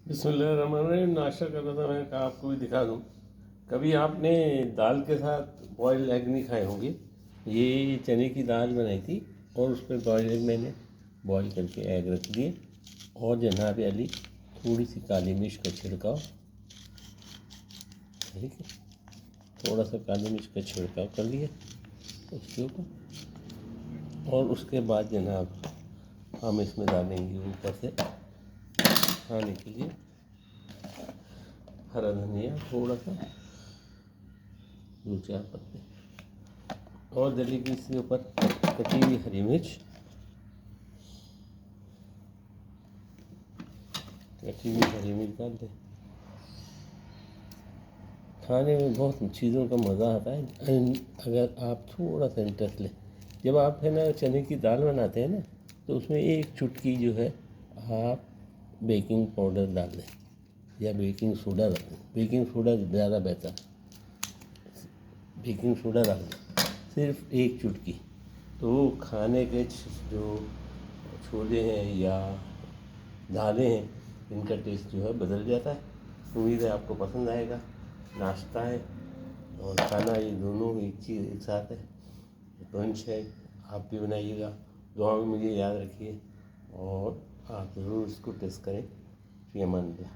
बिस्मिल्लाहिर्रहमानिर्रहीम। नाश्ता कर रहा था, मैं कहा आपको भी दिखा दूं। कभी आपने दाल के साथ बॉयल्ड एग नहीं खाए होंगे। ये चने की दाल बनाई थी और उस पर बॉयल्ड एग मैंने बॉयल करके एग रख दिए और जनाब अली थोड़ी सी काली मिर्च का छिड़काव, ठीक है, थोड़ा सा काली मिर्च का छिड़काव कर लिया उसके ऊपर। और उसके बाद जनाब हम इसमें डालेंगे ऊपर से खाने के लिए हरा धनिया, थोड़ा सा 2-4 पत्ते, और डलेगी इसके ऊपर कटी हुई हरी मिर्च, कटी हुई हरी मिर्च डाल दें। खाने में बहुत चीज़ों का मज़ा आता है अगर आप थोड़ा सा इंटरेस्ट लें। जब आप है ना चने की दाल बनाते हैं ना, तो उसमें एक चुटकी जो है आप बेकिंग पाउडर डाल दें या बेकिंग सोडा डाल दें। बेकिंग सोडा ज़्यादा बेहतर, बेकिंग सोडा डाल दें सिर्फ एक चुटकी, तो खाने के जो छोले हैं या दालें हैं इनका टेस्ट जो है बदल जाता है। उम्मीद है आपको पसंद आएगा। नाश्ता है और खाना, ये दोनों एक चीज़ एक साथ है। लंच है, आप भी बनाइएगा। दुआ में मुझे याद रखिए और आप ज़रूर इसको टेस्ट करें। फ़ी अमान अल्लाह।